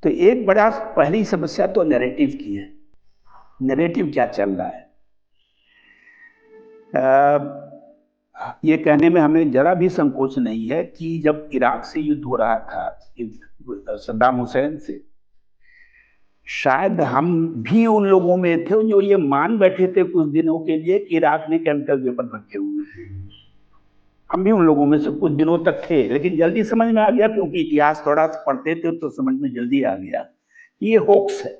तो एक बड़ा पहली समस्या तो नैरेटिव की है। नैरेटिव क्या चल रहा है? ये कहने में हमें जरा भी संकोच नहीं है कि जब इराक से युद्ध हो रहा था सद्दाम हुसैन से, शायद हम भी उन लोगों में थे जो ये मान बैठे थे कुछ दिनों के लिए कि इराक ने केमिकल वेपन रखे हुए थे। हम भी उन लोगों में से कुछ दिनों तक थे, लेकिन जल्दी समझ में आ गया, क्योंकि इतिहास थोड़ा सा पढ़ते थे तो समझ में जल्दी आ गया कि ये होक्स है।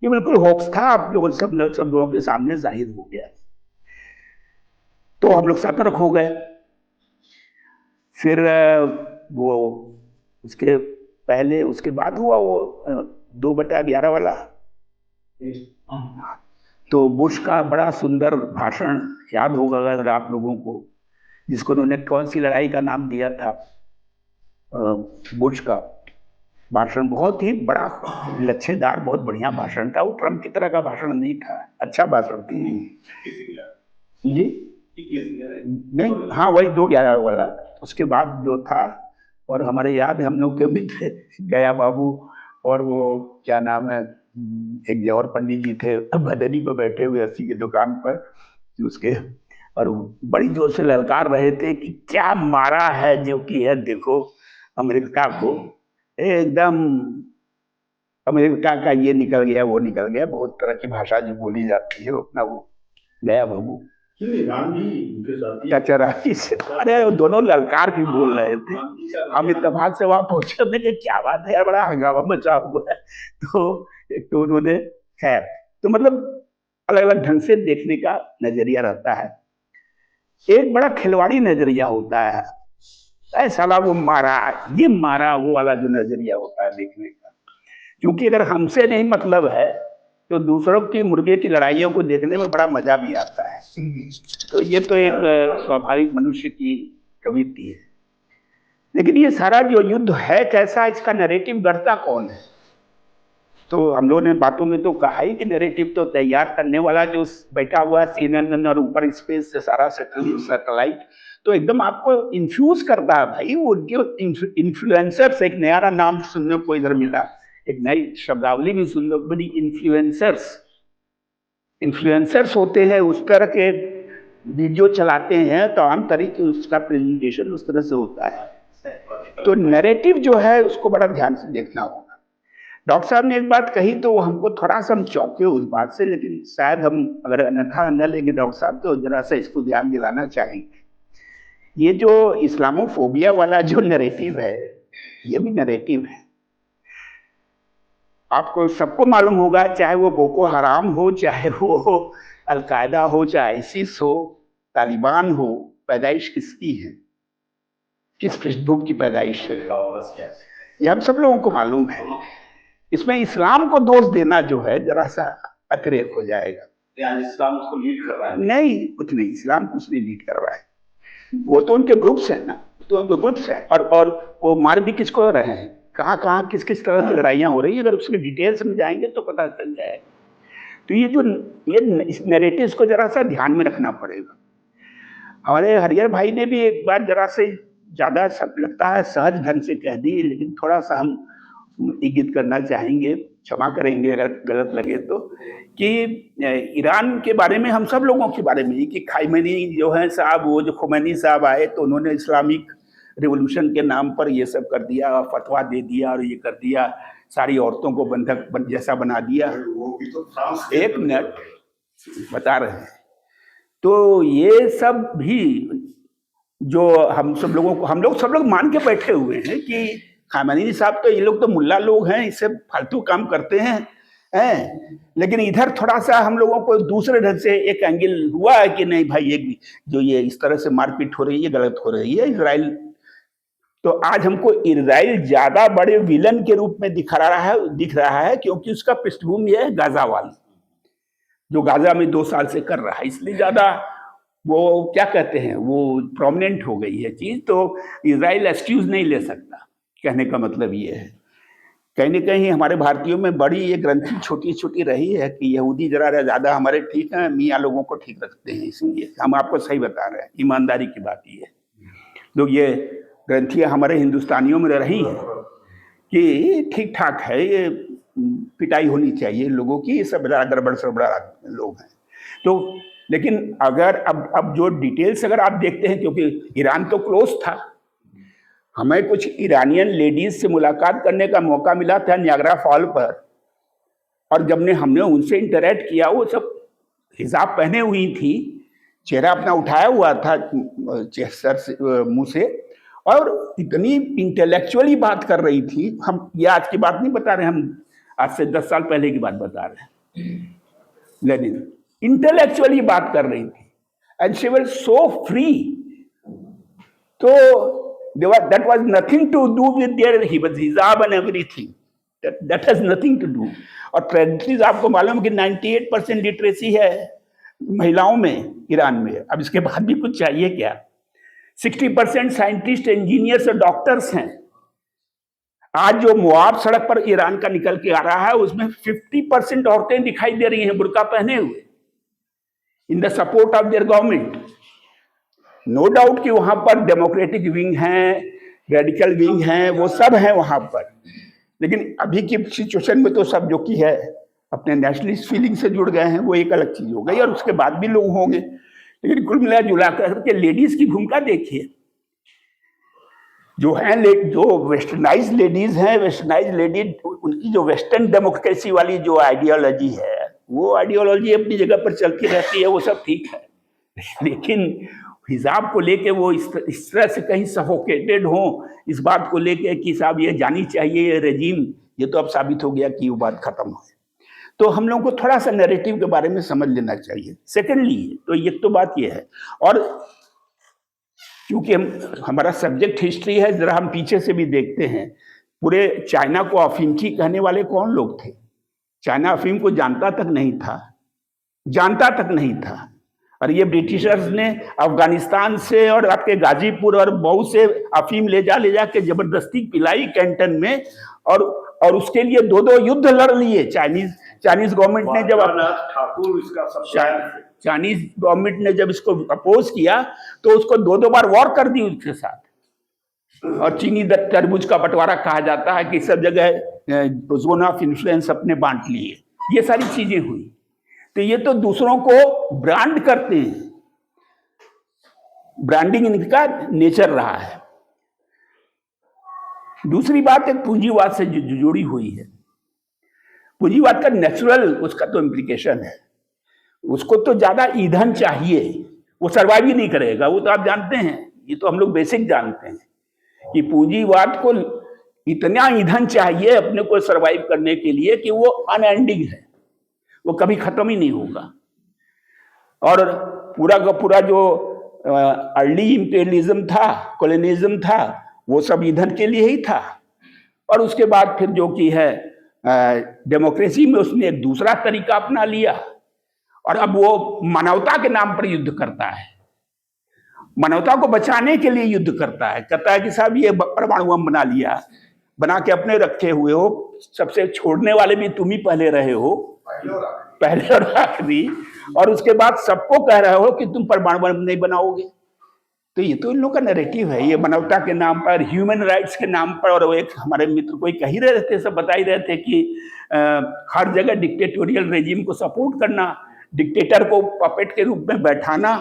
ये बिल्कुल होक्स था। आप लोगों सब लोगों के सामने जाहिर हो गया। तो हम लोग सतर्क हो गए। फिर वो उसके पहले उसके बाद हुआ वो 2/11 वाला। तो बुश का बड़ा सुंदर भाषण याद होगा अगर आप लोगों को, जिसको उन्होंने कौन सी लड़ाई का नाम दिया था। बुश का भाषण बहुत ही बड़ा लच्छेदार, बहुत बढ़िया भाषण था। वो ट्रम्प की तरह का भाषण नहीं था, अच्छा भाषण था जी। नहीं, हाँ वही 2/11 वाला। उसके बाद जो था, और हमारे याद है हम लोग के भी थे गया बाबू, और वो क्या नाम है, एक और पंडित जी थे बदनी पर बैठे हुए अस्सी की दुकान पर उसके, और बड़ी जोर से ललकार रहे थे कि क्या मारा है जो कि है, देखो अमेरिका को एकदम, अमेरिका का ये निकल गया वो निकल गया, बहुत तरह की भाषा जो बोली जाती है अपना वो गया बाबू। अरे वो दोनों ललकार भी बोल रहे थे। हम इत्तेफाक से वहां पहुंचे, हमने कहा क्या बात है यार, बड़ा हंगामा मचा हुआ है। तो उन्होंने खैर, तो मतलब अलग अलग ढंग से देखने का नजरिया रहता है। एक बड़ा खिलवाड़ी नजरिया होता है, ऐसा वो मारा ये मारा, वो वाला जो नजरिया होता है देखने का। क्योंकि अगर हमसे नहीं मतलब है तो दूसरों की मुर्गे की लड़ाइयों को देखने में बड़ा मजा भी आता है। तो ये तो एक स्वाभाविक मनुष्य की प्रवृत्ति है। लेकिन ये सारा जो युद्ध है कैसा, इसका नैरेटिव गढ़ता कौन है? तो हम लोगों ने बातों में तो कहा ही कि नैरेटिव तो तैयार करने वाला जो बैठा हुआ है CNN और ऊपर स्पेस से सारा सैटेलाइट, तो एकदम आपको इन्फ्यूज करता है भाई। वो उनके इन्फ्लुएंसर्स, एक नया नाम सुनने को इधर मिला, एक नई शब्दावली भी सुनने को मिली, इन्फ्लुएंसर्स। इन्फ्लुएंसर्स होते हैं, उस तरह के वीडियो चलाते हैं तो आम तरीके उसका प्रेजेंटेशन उस तरह से होता है। तो नैरेटिव जो है उसको बड़ा ध्यान से देखना होगा। डॉक्टर साहब ने एक बात कही तो हमको थोड़ा सा हम चौंके उस बात से, लेकिन शायद हम अगर अन्यथा न लेंगे डॉक्टर साहब तो जरा सा इसको ध्यान दिलाना चाहेंगे। ये जो इस्लामोफोबिया वाला जो नैरेटिव है, ये भी नैरेटिव है। आपको सबको मालूम होगा, चाहे वो बोको हराम हो, चाहे वो अलकायदा हो, चाहे आईसिस हो, तालिबान हो, पैदाइश किसकी है, किस पृष्ठभूमि की पैदाइश है, ये हम सब लोगों को मालूम है। इसमें इस्लाम को दोष देना जो है जरा सा अतिरेक हो जाएगा। इस्लाम उसको लीड कर रहा है? नहीं, कुछ नहीं, इस्लाम कुछ नहीं लीड कर रहा है। वो तो उनके ग्रुप्स है ना, तो उनके ग्रुप्स है, और वो मार भी किसको रहे हैं, कहाँ कहाँ किस किस तरह की लड़ाइयाँ हो रही है, अगर उसके डिटेल्स में जाएंगे तो पता चल जाएगा। तो ये जो इस नैरेटिव्स को जरा सा ध्यान में रखना पड़ेगा। हमारे हरियर भाई ने भी एक बार जरा से ज्यादा लगता है सहज ढंग से कह दी, लेकिन थोड़ा सा हम इंगित करना चाहेंगे, क्षमा करेंगे अगर गलत लगे तो, कि ईरान के बारे में, हम सब लोगों के बारे में, कि खाइमेनी जो है साहब, वो जो खुमैनी साहब आए तो उन्होंने इस्लामिक रिवोल्यूशन के नाम पर ये सब कर दिया, फतवा दे दिया और ये कर दिया, सारी औरतों को बंधक जैसा बना दिया। एक मिनट बता रहे हैं। तो ये सब भी जो हम लोग सब लोग मान के बैठे हुए हैं कि खामेनी साहब तो, ये लोग तो मुल्ला लोग हैं, इससे फालतू काम करते हैं। लेकिन इधर थोड़ा सा हम लोगों को दूसरे ढंग से एक एंगल हुआ है कि नहीं भाई, एक जो ये इस तरह से मारपीट हो रही है, गलत हो रही है। इजराइल तो आज हमको इजराइल ज्यादा बड़े विलन के रूप में दिख रहा है क्योंकि उसका पृष्ठभूमि है गाजा वाली, जो गाजा में 2 साल से कर रहा है, इसलिए ज्यादा वो क्या कहते हैं, वो प्रोमिनेंट हो गई है चीज। तो इजराइल एक्सक्यूज नहीं ले सकता, कहने का मतलब ये है। कहीं न कहीं हमारे भारतीयों में बड़ी ये ग्रंथि छोटी छोटी रही है कि यहूदी जरा ज्यादा हमारे ठीक है, मियाँ लोगों को ठीक रखते हैं, इसलिए हम आपको सही बता रहे हैं, ईमानदारी की बात ये है। लोग ये ग्रंथियाँ हमारे हिंदुस्तानियों में रही हैं, कि ठीक ठाक है, ये पिटाई होनी चाहिए लोगों की, ये सब बड़ा गड़बड़ सड़बड़ा लोग हैं। तो लेकिन अगर अब जो डिटेल्स अगर आप देखते हैं, क्योंकि ईरान तो क्लोज था, हमें कुछ ईरानियन लेडीज से मुलाकात करने का मौका मिला था नियाग्रा फॉल पर, और जब हमने उनसे इंटरेक्ट किया, वो सब हिजाब पहने हुई थी, चेहरा अपना उठाया हुआ था सर से मुंह से, और इतनी इंटेलेक्चुअली बात कर रही थी। हम ये आज की बात नहीं बता रहे, हम आज से 10 साल पहले की बात बता रहे हैं, लेकिन इंटेलेक्चुअली बात कर रही थी, and she was so free. तो that was nothing to do with their hijab and everything. That has nothing to do. और प्रेगनेंसीज आपको मालूम कि 98% लिटरेसी है महिलाओं में ईरान में। अब इसके बाद भी कुछ चाहिए क्या? 60% साइंटिस्ट, इंजीनियर्स और डॉक्टर्स हैं। आज जो मुआब सड़क पर ईरान का निकल के आ रहा है, उसमें 50% औरतें दिखाई दे रही हैं बुर्का पहने हुए, in the support of their government. No doubt कि वहां पर डेमोक्रेटिक विंग है, रेडिकल विंग है, वो सब है वहां पर, लेकिन अभी की सिचुएशन में तो सब जो की है अपने नेशनलिस्ट फीलिंग से जुड़ गए हैं, वो एक अलग चीज हो गई, और उसके बाद भी लोग होंगे। लेकिन कुल मिला जुला करके लेडीज की भूमिका देखिए, जो है जो वेस्टर्नाइज लेडीज हैं, वेस्टर्नाइज लेडीज, उनकी जो वेस्टर्न डेमोक्रेसी वाली जो आइडियोलॉजी है, वो आइडियोलॉजी अपनी जगह पर चलती रहती है, वो सब ठीक है, लेकिन हिजाब को लेके वो इस तरह से कहीं सफोकेटेड हो, इस बात को लेके कि साहब ये जानी चाहिए ये रेजिम, ये तो अब साबित हो गया कि वो बात खत्म है। तो हम लोगों को थोड़ा सा नैरेटिव के बारे में समझ लेना चाहिए। सेकेंडली, तो ये तो बात ये है, और क्योंकि हमारा सब्जेक्ट हिस्ट्री है, जरा हम पीछे से भी देखते हैं, पूरे चाइना को अफीमची कहने वाले कौन लोग थे? चाइना अफीम को जानता तक नहीं था, और ये ब्रिटिशर्स ने अफगानिस्तान से और आपके गाजीपुर और मऊ से अफीम ले जा के जबरदस्ती पिलाई कैंटन में, और उसके लिए 2 युद्ध लड़ लिए। चाइनीज गवर्नमेंट ने चाइनीज गवर्नमेंट ने जब इसको अपोज किया, तो उसको 2 बार वॉर कर दी उसके साथ, और चीनी तरबूज का बंटवारा कहा जाता है कि सब जगह जोन ऑफ इन्फ्लुएंस अपने बांट लिए, ये सारी चीजें हुई। तो ये तो दूसरों को ब्रांड करते हैं, ब्रांडिंग इनका नेचर रहा है। दूसरी बात एक पूंजीवाद से जुड़ी हुई है। पूंजीवाद का नेचुरल उसका तो इम्प्लीकेशन है, उसको तो ज्यादा ईंधन चाहिए, वो सर्वाइव ही नहीं करेगा, वो तो आप जानते हैं, ये तो हम लोग बेसिक जानते हैं कि पूंजीवाद को इतना ईंधन चाहिए अपने को सर्वाइव करने के लिए कि वो अनएंडिंग है, वो कभी खत्म ही नहीं होगा। और पूरा का पूरा जो अर्ली इंपीरियलिज्म था, कॉलोनिज्म था, वो सब ईंधन के लिए ही था। और उसके बाद फिर जो की है डेमोक्रेसी में उसने एक दूसरा तरीका अपना लिया, और अब वो मानवता के नाम पर युद्ध करता है, मानवता को बचाने के लिए युद्ध करता है, कहता है कि साहब ये परमाणु बम बना लिया, बना के अपने रखे हुए हो, सबसे छोड़ने वाले भी तुम ही पहले रहे हो, पहले और आखिरी, और उसके बाद सबको कह रहे हो कि तुम परमाणु बम नहीं बनाओगे। तो ये तो इन लोगों का नैरेटिव है, ये मानवता के नाम पर, ह्यूमन राइट्स के नाम पर। और एक हमारे मित्र कोई कह ही रहे थे, सब बता ही रहे थे कि हर जगह डिक्टेटोरियल रेजिम को सपोर्ट करना, डिक्टेटर को पपेट के रूप में बैठाना,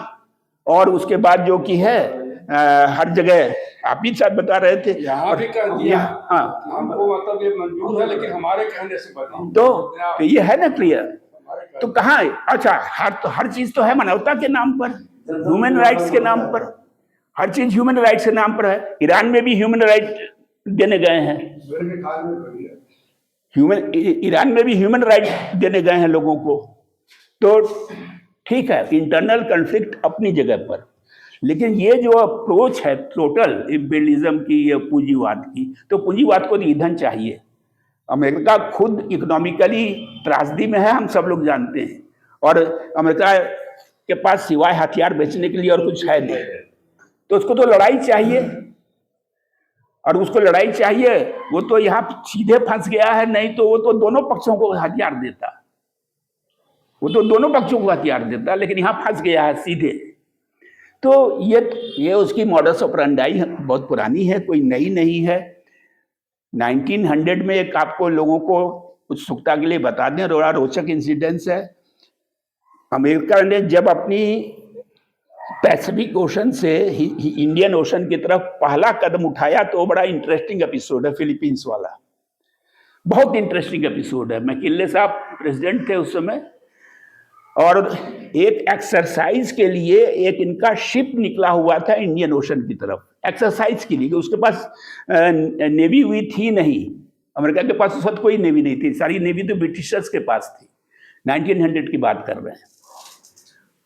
और उसके बाद जो की है हर जगह, आप भी साथ बता रहे थे, यहाँ भी कर दिया। हाँ, हमको मतलब ये मंजूर है, लेकिन हमारे कहने से बता तो ये है ना क्लियर। तो कहाँ, अच्छा, हर चीज तो है मानवता के नाम पर, ह्यूमन राइट्स के नाम पर, हर चीज ह्यूमन राइट्स के नाम पर है। ईरान में भी ह्यूमन राइट देने गए हैं, ईरान में भी ह्यूमन राइट देने गए हैं लोगों को। तो ठीक है, इंटरनल कॉन्फ्लिक्ट अपनी जगह पर, लेकिन ये जो अप्रोच है टोटल इंपीरियलिज्म की, ये पूंजीवाद की, तो पूंजीवाद को ईंधन चाहिए। अमेरिका खुद इकोनॉमिकली त्रासदी में है, हम सब लोग जानते हैं, और अमेरिका के पास सिवाय हथियार बेचने के लिए और कुछ है नहीं, तो उसको तो लड़ाई चाहिए, और उसको लड़ाई चाहिए। वो तो यहाँ सीधे फंस गया है, नहीं तो वो तो दोनों पक्षों को हथियार देता, वो तो दोनों पक्षों को हथियार देता, लेकिन यहाँ फंस गया है सीधे। तो ये उसकी मॉडस ऑपरेंडाई बहुत पुरानी है, कोई नई नहीं है। 1900 में एक आपको लोगों को उत्सुकता के लिए बता दें, बड़ा रोचक इंसिडेंस है। अमेरिका ने जब अपनी पैसिफिक ओशन से इंडियन ओशन की तरफ पहला कदम उठाया तो वो बड़ा इंटरेस्टिंग एपिसोड है, फिलीपींस वाला। बहुत इंटरेस्टिंग एपिसोड है। मैकिन्ले साहब प्रेसिडेंट थे उस समय, और एक एक्सरसाइज के लिए एक इनका शिप निकला हुआ था इंडियन ओशन की तरफ, एक्सरसाइज के लिए। उसके पास नेवी हुई थी नहीं, अमेरिका के पास उस वक्त कोई नेवी नहीं थी, सारी नेवी तो ब्रिटिशर्स के पास थी। 1900 की बात कर रहे हैं।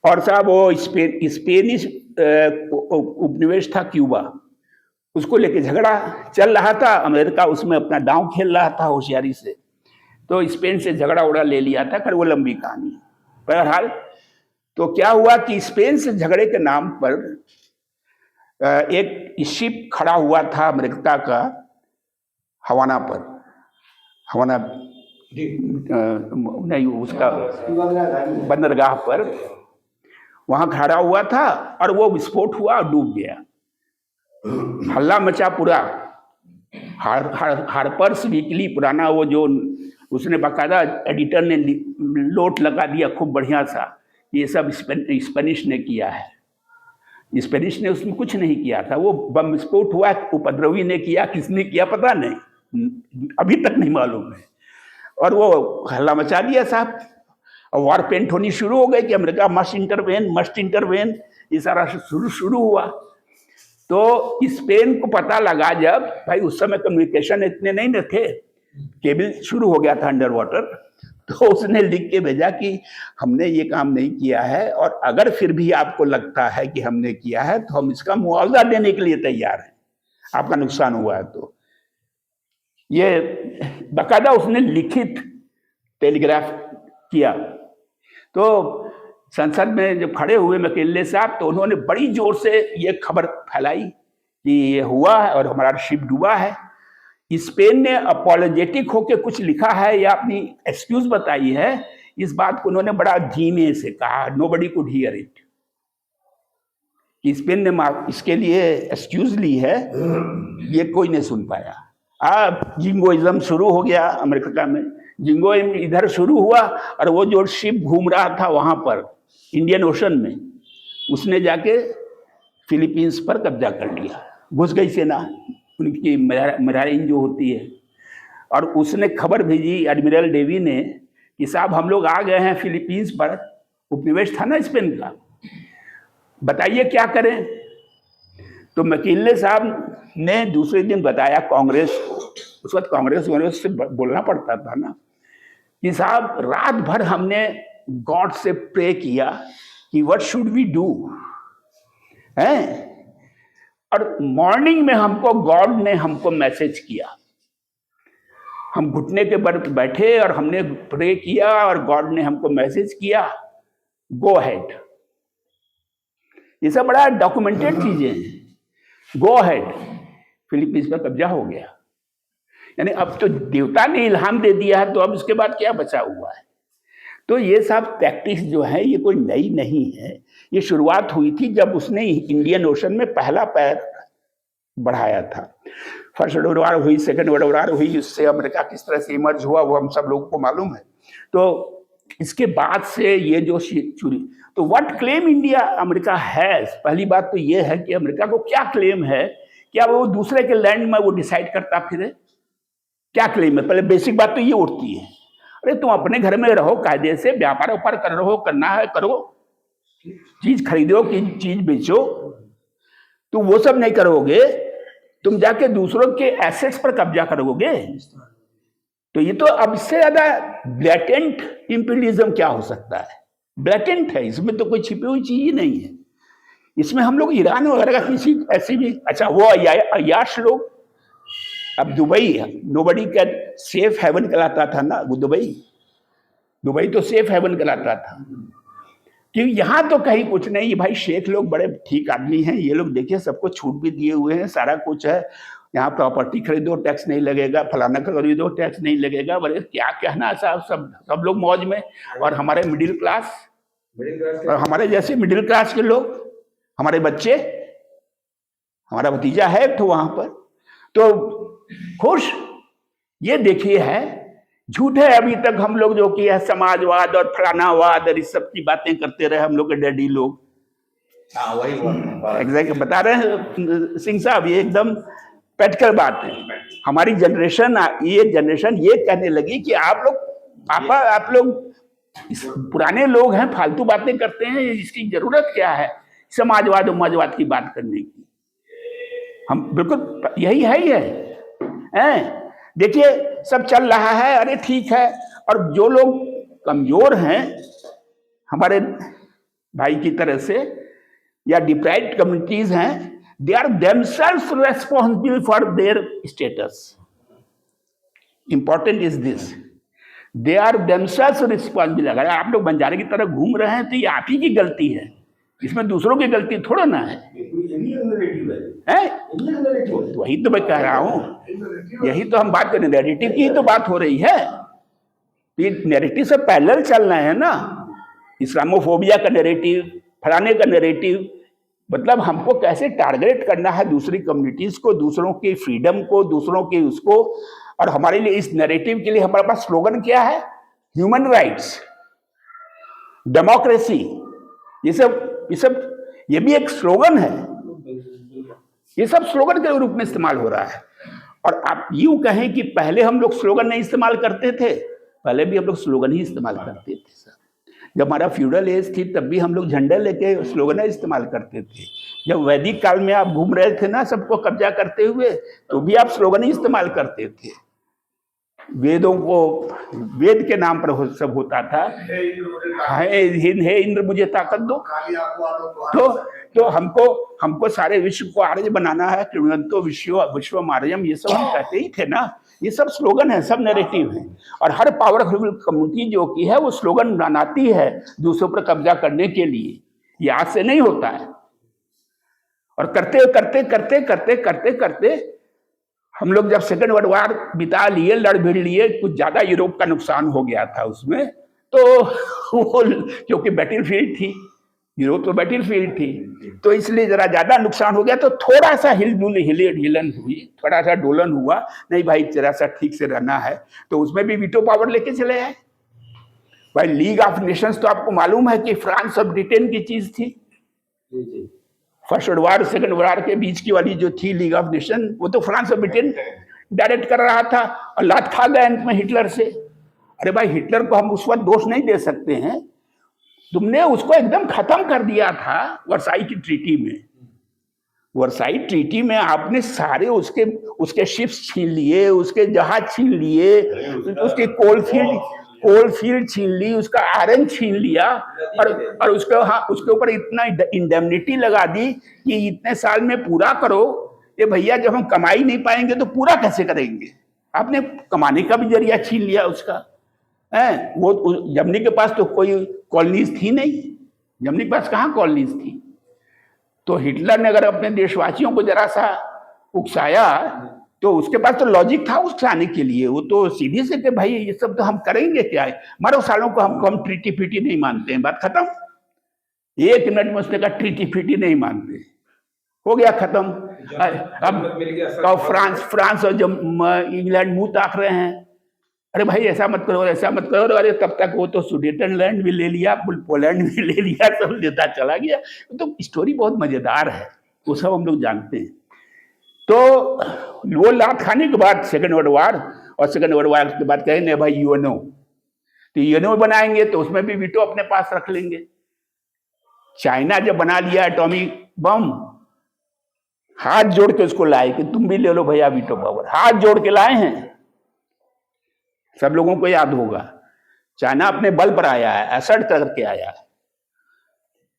और साहब वो स्पेनिश उपनिवेश था क्यूबा, उसको लेके झगड़ा चल रहा था। अमेरिका उसमें अपना दांव खेल रहा था होशियारी से, तो स्पेन से झगड़ा उड़ा ले लिया था। खैर वो लंबी कहानी। बहरहाल तो क्या हुआ कि स्पेन से झगड़े के नाम पर एक शिप खड़ा हुआ था अमेरिका का हवाना पर, हवाना नहीं उसका बंदरगाह पर, वहां खड़ा हुआ था और वो विस्फोट हुआ और डूब गया। हल्ला मचा पूरा। हार्पर्स वीकली पुराना वो जो उसने बाकायदा एडिटर ने नोट लगा दिया खूब बढ़िया सा, ये सब स्पेनिश ने किया है। स्पेनिश ने उसमें कुछ नहीं किया था, वो बम विस्फोट हुआ, उपद्रवी ने किया, किसने किया पता नहीं, अभी तक नहीं मालूम है। और वो हल्ला मचा दिया साहब, और वॉर पेंट होनी शुरू हो गई कि अमेरिका मस्ट इंटरवेन, ये सारा शुरू हुआ। तो स्पेन को पता लगा, जब भाई उस समय कम्युनिकेशन इतने नहीं न थे, केबल शुरू हो गया था अंडर वाटर, तो उसने लिख के भेजा कि हमने ये काम नहीं किया है, और अगर फिर भी आपको लगता है कि हमने किया है तो हम इसका मुआवजा देने के लिए तैयार हैं, आपका नुकसान हुआ है तो। ये बाकायदा उसने लिखित टेलीग्राफ किया। तो संसद में जब खड़े हुए मैकिन्ले साहब, तो उन्होंने बड़ी जोर से ये खबर फैलाई कि ये हुआ है और हमारा शिप डूबा है। स्पेन ने अपॉलोजेटिक होके कुछ लिखा है या अपनी एक्सक्यूज बताई है। इस बात को उन्होंने बड़ा धीमे से कहा, nobody could hear it. Spain ने इसके लिए एक्सक्यूज ली है, ये कोई नहीं सुन पाया। अब जिंगोइज्म शुरू हो गया अमेरिका में। जिंगोइज्म इधर शुरू हुआ, और वो जो शिप घूम रहा था वहां पर इंडियन ओशन में, उसने जाके फिलीपींस पर कब्जा कर लिया। घुस गई सेना, उनकी मराइन जो होती है, और उसने खबर भेजी एडमिरल डेवी ने कि साहब हम लोग आ गए हैं फिलीपींस पर, उपनिवेश था ना स्पेन का, बताइए क्या करें। तो मैकिन्ले साहब ने दूसरे दिन बताया कांग्रेस को, उस वक्त कांग्रेस से बोलना पड़ता था ना, कि साहब रात भर हमने गॉड से प्रे किया कि व्हाट शुड वी डू है, और मॉर्निंग में हमको गॉड ने हमको मैसेज किया। हम घुटने के बल बैठे और हमने प्रे किया, और गॉड ने हमको मैसेज किया, गो अहेड। ये सब बड़ा डॉक्यूमेंटेड चीजें हैं। गो अहेड, फिलीपींस पर कब्जा हो गया। यानी अब तो देवता ने इल्हाम दे दिया है, तो अब इसके बाद क्या बचा हुआ है। तो ये सब प्रैक्टिस जो है ये कोई नई नहीं है। ये शुरुआत हुई थी जब उसने इंडियन ओशन में पहला पैर बढ़ाया था। फर्स्ट वर्ल्ड वॉर हुई, सेकेंड वर्ल्ड वॉर हुई, उससे अमेरिका किस तरह से इमर्ज हुआ वो हम सब लोगों को मालूम है। तो इसके बाद से ये जो चुरी, तो what claim India America has, पहली बात तो ये है कि अमेरिका को क्या क्लेम है, क्या वो दूसरे के लैंड में वो डिसाइड करता फिरे, क्या क्लेम है। पहले बेसिक बात तो ये उठती है, अरे तुम अपने घर में रहो, कायदे से व्यापार व्यापार कर रहो, करना है करो, चीज खरीदो कि चीज बेचो, तुम वो सब नहीं करोगे, तुम जाके दूसरों के एसेट्स पर कब्जा करोगे। तो ये तो अब इससे ज्यादा ब्लैटेंट इंपीरियलिज्म क्या हो सकता है। ब्लैटेंट है, इसमें तो कोई छिपी हुई चीज ही नहीं है। इसमें हम लोग ईरान वगैरह का किसी ऐसी भी, अच्छा वो अयाश लोग, अब दुबई नोबडी का सेफ हेवन कहलाता था ना, वो दुबई तो सेफ हेवन कहलाता था, क्योंकि यहाँ तो कहीं कुछ नहीं। भाई शेख लोग बड़े ठीक आदमी हैं, ये लोग देखिए सबको छूट भी दिए हुए हैं, सारा कुछ है, यहाँ प्रॉपर्टी खरीदो टैक्स नहीं लगेगा, फलाना खरीदो टैक्स नहीं लगेगा, बड़े क्या कहना साहब, सब लोग मौज में। और हमारे मिडिल क्लास और हमारे जैसे मिडिल क्लास के लोग, हमारे बच्चे, हमारा भतीजा है तो वहां पर तो खुश ये देखिए है झूठ है। अभी तक हम लोग जो कि है समाजवाद और फलानावाद और इस सब की बातें करते रहे हम लोग के डैडी लोग। वही एग्जैक्ट बता रहे हैं सिंह साहब, ये एकदम प्रैक्टिकल बात है। हमारी जनरेशन, ये जनरेशन ये कहने लगी कि आप लोग पापा, आप लोग पुराने लोग हैं, फालतू बातें करते हैं, इसकी जरूरत क्या है समाजवाद उमाजवाद की बात करने की। हम बिल्कुल यही है ही है। देखिए सब चल रहा है, अरे ठीक है। और जो लोग कमजोर हैं हमारे भाई की तरह से या डिप्राइव्ड कम्युनिटीज हैं, they are themselves responsible for their status. Important is this, they are themselves responsible. अगर आप लोग बंजारे की तरह घूम रहे हैं तो ये आप ही की गलती है, इसमें दूसरों की गलती थोड़ा ना है। तो वही तो मैं कह रहा हूं, यही तो हम बात करें, नैरेटिव की ही तो बात हो रही है। ये नैरेटिव से पैरेलल चल रहे हैं ना, इस्लामोफोबिया का नैरेटिव, फलाने का नैरेटिव। मतलब हमको कैसे टारगेट करना है दूसरी कम्युनिटीज को, दूसरों की फ्रीडम को, दूसरों की उसको। और हमारे लिए इस नैरेटिव के लिए हमारे पास स्लोगन क्या है? Human rights, democracy. ये भी एक स्लोगन है। ये सब स्लोगन के रूप में इस्तेमाल हो रहा है। और आप यूं कहें कि पहले हम लोग स्लोगन नहीं इस्तेमाल करते थे, पहले भी हम लोग स्लोगन ही इस्तेमाल करते थे सर। जब हमारा फ्यूडल एज थी तब भी हम लोग झंडे लेके स्लोगन इस्तेमाल करते थे। जब वैदिक काल में आप घूम रहे थे ना सबको कब्जा करते हुए, तो भी आप स्लोगन ही इस्तेमाल करते थे। वेदों को, वेद के नाम पर सब होता था, हे इंद्र मुझे ताकत दो। तो हमको सारे विश्व को आर्य बनाना है, कृण्वन्तो विश्वम आर्यम, ये सब हम कहते ही थे ना। ये सब स्लोगन है, सब नैरेटिव है। और हर पावरफुल कम्युनिटी जो की है वो स्लोगन बनाती है दूसरों पर कब्जा करने के लिए। ये आज से नहीं होता है। और करते करते करते करते करते करते हम लोग जब सेकेंड वर्ल्ड वॉर बिता लिए, लड़ भिड़ लिए, कुछ ज्यादा यूरोप का नुकसान हो गया था उसमें, तो वो क्योंकि बैटलफील्ड थी, यूरोप तो बैटलफील्ड थी, तो इसलिए जरा ज्यादा नुकसान हो गया। तो थोड़ा सा हिलन हुई, थोड़ा सा डोलन हुआ, नहीं भाई जरा सा ठीक से रहना है, तो उसमें भी वीटो पावर लेके चले आए। भाई लीग ऑफ नेशंस तो आपको मालूम है कि फ्रांस और ब्रिटेन की चीज थी। First world war second world war के बीच की वाली जो थी लीग ऑफ नेशन, वो तो फ्रांस और ब्रिटेन डायरेक्ट कर रहा था, और लात खा गया अंत में हिटलर से। अरे भाई हिटलर को हम उस वक्त दोष नहीं दे सकते हैं, तुमने उसको एकदम खत्म कर दिया था वर्साई की ट्रीटी में। वर्साई ट्रीटी में आपने सारे उसके शिप्स छीन लिए, उसके जहाज छीन लिए, उसके कोल फील्ड छीन ली, उसका आयरन छीन लिया, और उसके ऊपर इतना इंडेमनिटी लगा दी कि इतने साल में पूरा करो। ये भैया जब हम कमाई नहीं पाएंगे तो पूरा कैसे करेंगे? आपने कमाने का भी जरिया छीन लिया उसका। वो जर्मनी के पास तो कोई कॉलोनीज थी नहीं, जर्मनी के पास कहाँ कॉलोनीज थी। तो हिटलर ने अगर अपने देशवासियों को जरा सा उकसाया तो उसके पास तो लॉजिक था उकसाने के लिए। वो तो सीधे से कि भाई ये सब तो हम करेंगे क्या है, मारो सालों को हम ट्रीटी फीटी नहीं मानते हैं, बात खत्म। 1 मिनट में उसने कहा ट्रीटी फीटी नहीं मानते, हो गया खत्म। अब फ्रांस और इंग्लैंड मुंह ताक रहे हैं, अरे भाई ऐसा मत करो, ऐसा मत करो। अरे तब तक वो तो सुडेटनलैंड भी ले लिया, पोलैंड भी ले लिया, सब लेता चला गया। तो स्टोरी बहुत मजेदार है, वो सब हम लोग जानते हैं। तो वो लात खाने के बाद सेकेंड वर्ल्ड वॉर, और सेकेंड वर्ल्ड वॉर के बाद कहेंगे भाई यूएनओ, तो यूएनओ बनाएंगे तो उसमें भी वीटो अपने पास रख लेंगे। चाइना जब बना लिया एटॉमिक बम, हाथ जोड़ के उसको लाए कि तुम भी ले लो भैया वीटो पावर, हाथ जोड़ के लाए हैं। सब लोगों को याद होगा, चाइना अपने बल पर आया है, असर्ट करके आया है,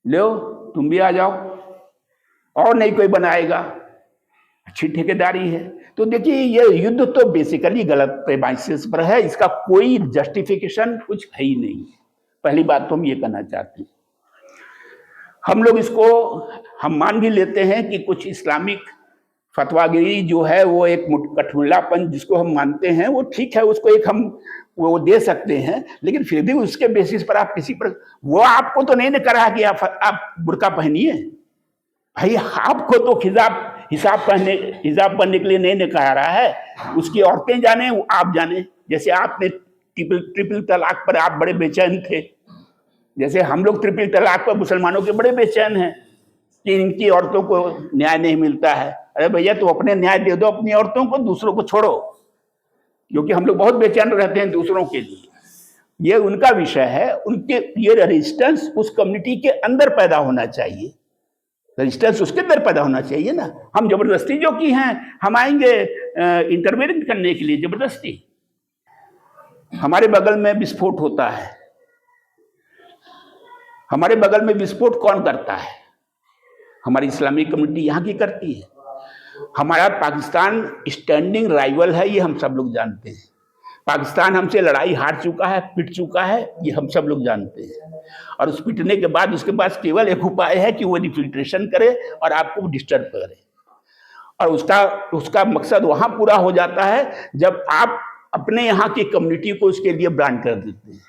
लो तुम भी आ जाओ, और नहीं कोई बनाएगा, अच्छी ठेकेदारी है। तो देखिए ये युद्ध तो बेसिकली गलत प्रेमाइसिस पर है, इसका कोई जस्टिफिकेशन कुछ है ही नहीं। पहली बात तो हम ये कहना चाहते हैं। हम लोग इसको हम मान भी लेते हैं कि कुछ इस्लामिक फतवागिरी जो है वो एक कठमुल्लापन जिसको हम मानते हैं वो ठीक है, उसको एक हम वो दे सकते हैं, लेकिन फिर भी उसके बेसिस पर आप किसी पर, वो आपको तो नहीं कहा कि आप बुर्का पहनिए, भाई आपको तो खिजाब हिसाब पढ़ने के लिए नहीं कहा रहा है, उसकी औरतें जाने, आप जाने। जैसे आपने ट्रिपल तलाक पर आप बड़े बेचैन थे, जैसे हम लोग ट्रिपल तलाक पर मुसलमानों के बड़े बेचैन हैं कि इनकी औरतों को न्याय नहीं मिलता है। अरे भैया, तो अपने न्याय दे दो अपनी औरतों को, दूसरों को छोड़ो, क्योंकि हम लोग बहुत बेचैन रहते हैं दूसरों के लिए। ये उनका विषय है, उनके ये रेजिस्टेंस उस कम्युनिटी के अंदर पैदा होना चाहिए, रेजिस्टेंस उसके अंदर पैदा होना चाहिए ना। हम जबरदस्ती जो की हैं, हम आएंगे इंटरवेन करने के लिए जबरदस्ती। हमारे बगल में विस्फोट होता है, हमारे बगल में विस्फोट कौन करता है? हमारी इस्लामिक कम्युनिटी यहाँ की करती है। हमारा पाकिस्तान स्टैंडिंग राइवल है, ये हम सब लोग जानते हैं। पाकिस्तान हमसे लड़ाई हार चुका है, पिट चुका है, ये हम सब लोग जानते हैं। और उस पिटने के बाद उसके पास केवल एक उपाय है कि वो इन्फिल्ट्रेशन करे और आपको डिस्टर्ब करे। और उसका मकसद वहां पूरा हो जाता है जब आप अपने यहाँ की कम्युनिटी को उसके लिए ब्रांड कर देते हैं,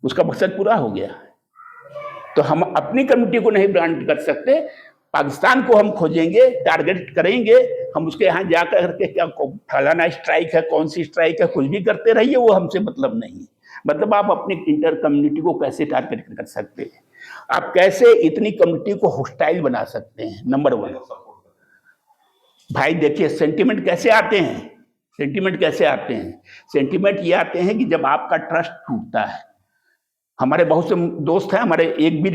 उसका मकसद पूरा हो गया। तो हम अपनी कम्युनिटी को नहीं ब्रांड कर सकते, पाकिस्तान को हम खोजेंगे, टारगेट करेंगे, हम उसके यहाँ जाकर के क्या फलाना स्ट्राइक है, कौन सी स्ट्राइक है, कुछ भी करते रहिए, वो हमसे मतलब नहीं है। मतलब आप अपनी इंटर कम्युनिटी को कैसे टारगेट कर सकते हैं, आप कैसे इतनी कम्युनिटी को होस्टाइल बना सकते हैं। नंबर 1 भाई देखिए, सेंटिमेंट कैसे आते हैं, सेंटिमेंट कैसे आते हैं? सेंटिमेंट ये आते हैं कि जब आपका ट्रस्ट टूटता है। हमारे बहुत से दोस्त हैं, हमारे एक भी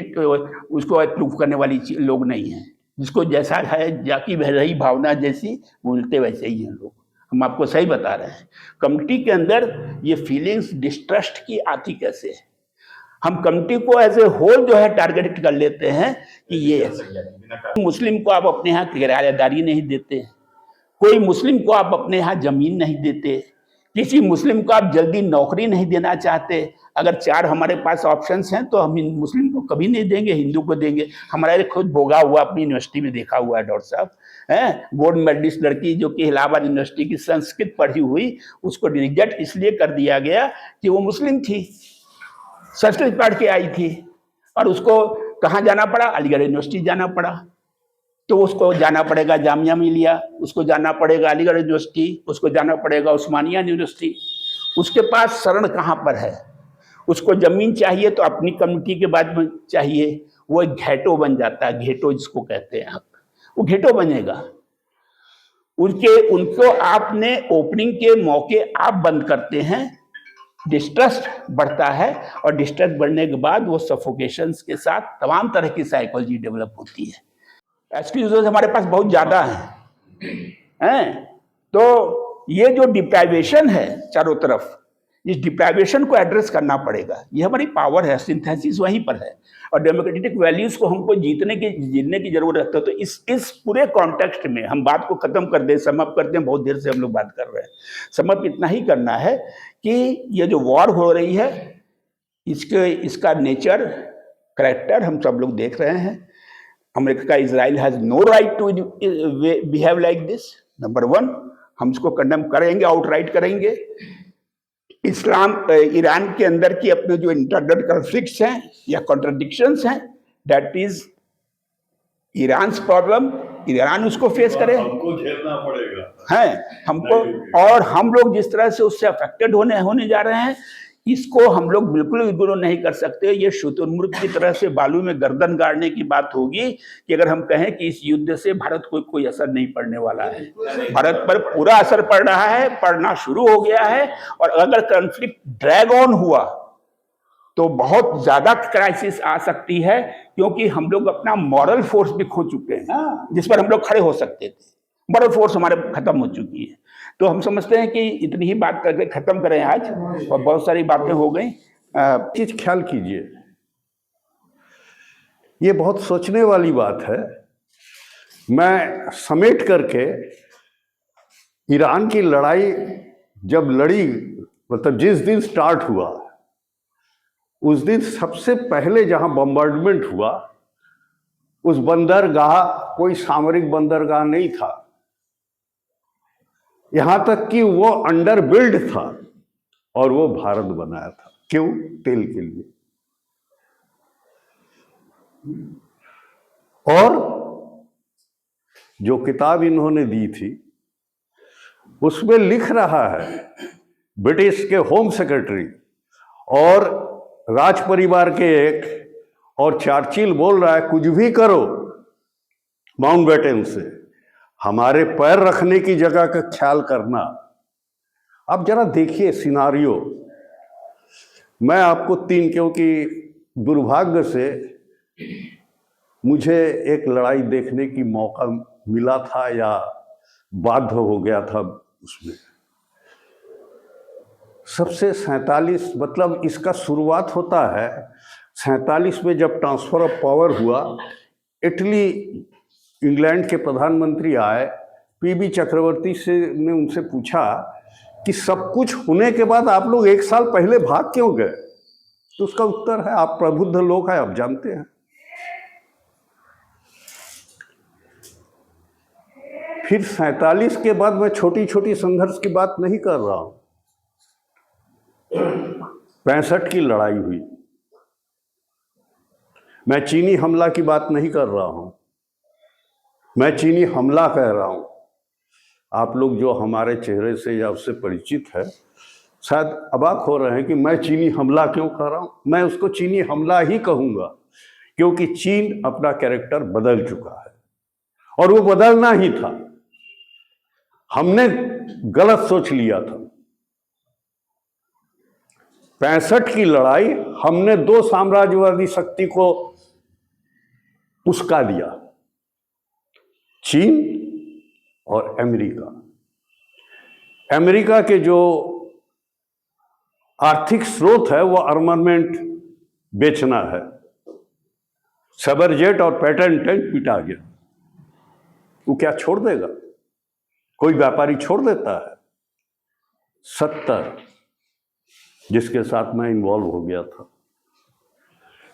उसको अप्रूव करने वाली लोग नहीं है। जिसको जैसा है, जाकी बह रही भावना जैसी, बोलते वैसे ही हैं लोग। हम आपको सही बता रहे हैं। कम्युनिटी के अंदर ये फीलिंग्स डिस्ट्रस्ट की आती कैसे है? हम कम्युनिटी को एज ए होल जो है टारगेट कर लेते हैं कि ये मुस्लिम को आप अपने यहाँ किराएदारी नहीं देते, कोई मुस्लिम को आप अपने यहाँ जमीन नहीं देते, किसी मुस्लिम को आप जल्दी नौकरी नहीं देना चाहते। अगर 4 हमारे पास ऑप्शंस हैं तो हम मुस्लिम को कभी नहीं देंगे, हिंदू को देंगे। हमारे खुद भोगा हुआ, अपनी यूनिवर्सिटी में देखा हुआ है डॉक्टर साहब, है गोल्ड मेडलिस्ट लड़की जो कि इलाहाबाद यूनिवर्सिटी की संस्कृत पढ़ी हुई, उसको रिजेक्ट इसलिए कर दिया गया कि वो मुस्लिम थी, संस्कृत पढ़ के आई थी, और उसको कहाँ जाना पड़ा? अलीगढ़ यूनिवर्सिटी जाना पड़ा। तो उसको जाना पड़ेगा जामिया मिलिया, उसको जाना पड़ेगा अलीगढ़ यूनिवर्सिटी, उसको जाना पड़ेगा उस्मानिया यूनिवर्सिटी। उसके पास शरण कहाँ पर है? उसको जमीन चाहिए तो अपनी कम्युनिटी के बाद में चाहिए, वो एक घेटो बन जाता है, घेटो जिसको कहते हैं आप, वो घेटो बनेगा। उनको आपने ओपनिंग के मौके आप बंद करते हैं, डिस्ट्रस्ट बढ़ता है, और डिस्ट्रस्ट बढ़ने के बाद वो सफोकेशंस के साथ तमाम तरह की साइकोलॉजी डेवलप होती है। एक्सक्यूजेस हमारे पास बहुत ज्यादा हैं। तो ये जो डिप्राइवेशन है चारों तरफ, इस डिप्राइवेशन को एड्रेस करना पड़ेगा। ये हमारी पावर है, सिंथेसिस वहीं पर है, और डेमोक्रेटिक वैल्यूज को हमको जीतने की जरूरत है। तो इस पूरे कॉन्टेक्स्ट में हम बात को खत्म कर दें, समअप करते हैं, बहुत देर से हम लोग बात कर रहे हैं। समअप इतना ही करना है कि ये जो वॉर हो रही है, इसका नेचर, कैरेक्टर हम सब लोग देख रहे हैं। America, Israel has no right to behave like this. Number 1 हम इसको कंडेम करेंगे, आउटराइट करेंगे। ईरान के अंदर की अपने जो इंटरनल कॉन्फ्लिक्ट्स हैं या कॉन्ट्रडिक्शंस हैं, that is Iran problem, Iran उसको फेस करे, हमको झेलना पड़ेगा है हमको। और हम लोग जिस तरह से उससे अफेक्टेड होने जा रहे हैं, इसको हम लोग बिल्कुल इग्नोर नहीं कर सकते। ये शुतुरमुर्ग की तरह से बालू में गर्दन गाड़ने की बात होगी कि अगर हम कहें कि इस युद्ध से भारत को कोई असर नहीं पड़ने वाला है। भारत पर पूरा असर पड़ रहा है, पड़ना शुरू हो गया है। और अगर कॉन्फ्लिक्ट ड्रैग ऑन हुआ तो बहुत ज्यादा क्राइसिस आ सकती है, क्योंकि हम लोग अपना मॉरल फोर्स भी खो चुके हैं, जिस पर हम लोग खड़े हो सकते थे। मॉरल फोर्स हमारे खत्म हो चुकी है। तो हम समझते हैं कि इतनी ही बात करके खत्म करें आज, और बहुत सारी बातें हो गई। चीज ख्याल कीजिए, ये बहुत सोचने वाली बात है। मैं समेट करके, ईरान की लड़ाई जब लड़ी, मतलब जिस दिन स्टार्ट हुआ, उस दिन सबसे पहले जहां बम्बार्डमेंट हुआ, उस बंदरगाह कोई सामरिक बंदरगाह नहीं था, यहां तक कि वो अंडर बिल्ड था, और वो भारत बनाया था। क्यों? तेल के लिए। और जो किताब इन्होंने दी थी उसमें लिख रहा है, ब्रिटिश के होम सेक्रेटरी और राज परिवार के एक, और चर्चिल बोल रहा है कुछ भी करो माउंटबेटन से, हमारे पैर रखने की जगह का ख्याल करना। अब जरा देखिए सिनारियो। मैं आपको क्योंकि दुर्भाग्य से मुझे एक लड़ाई देखने की मौका मिला था या बाध्य हो गया था उसमें। सबसे 47 मतलब इसका शुरुआत होता है 47 में जब ट्रांसफर ऑफ पावर हुआ। इटली इंग्लैंड के प्रधानमंत्री आए, पीबी चक्रवर्ती ने उनसे पूछा कि सब कुछ होने के बाद आप लोग 1 साल पहले भाग क्यों गए? तो उसका उत्तर है आप प्रबुद्ध लोग हैं, आप जानते हैं। फिर 47 के बाद मैं छोटी छोटी संघर्ष की बात नहीं कर रहा हूं। 65 की लड़ाई हुई, मैं चीनी हमला की बात नहीं कर रहा हूं, मैं चीनी हमला कह रहा हूं। आप लोग जो हमारे चेहरे से या उससे परिचित है शायद अबाक हो रहे हैं कि मैं चीनी हमला क्यों कह रहा हूं। मैं उसको चीनी हमला ही कहूंगा क्योंकि चीन अपना कैरेक्टर बदल चुका है और वो बदलना ही था। हमने गलत सोच लिया था। 65 की लड़ाई हमने 2 साम्राज्यवादी शक्ति को उस्का दिया, चीन और अमेरिका। अमेरिका के जो आर्थिक स्रोत है वो आर्मामेंट बेचना है। सबरजेट और पैटर्न टैंक पिटा गया। वो क्या छोड़ देगा? कोई व्यापारी छोड़ देता है? 70 जिसके साथ मैं इन्वॉल्व हो गया था,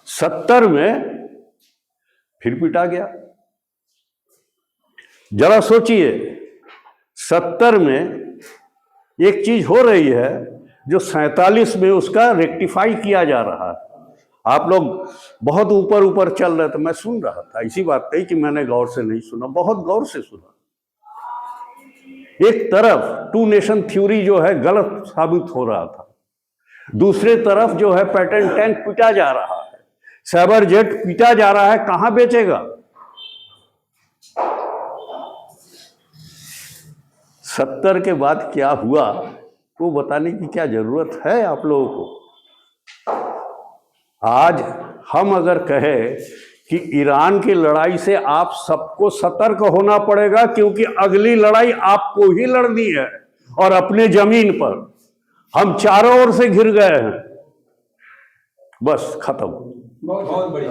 70 में फिर पिटा गया। जरा सोचिए 70 में एक चीज हो रही है जो 47 में उसका रेक्टिफाई किया जा रहा है। आप लोग बहुत ऊपर ऊपर चल रहे थे, मैं सुन रहा था। ऐसी बात नहीं कि मैंने गौर से नहीं सुना, बहुत गौर से सुना। एक तरफ 2 नेशन थ्योरी जो है गलत साबित हो रहा था, दूसरे तरफ जो है पैटर्न टैंक पिटा जा रहा है, साइबर जेट पिटा जा रहा है। कहां बेचेगा? 70 के बाद क्या हुआ वो बताने की क्या जरूरत है आप लोगों को? आज हम अगर कहें कि ईरान की लड़ाई से आप सबको सतर्क होना पड़ेगा क्योंकि अगली लड़ाई आपको ही लड़नी है और अपने जमीन पर। हम चारों ओर से घिर गए हैं, बस खत्म। बहुत बड़ी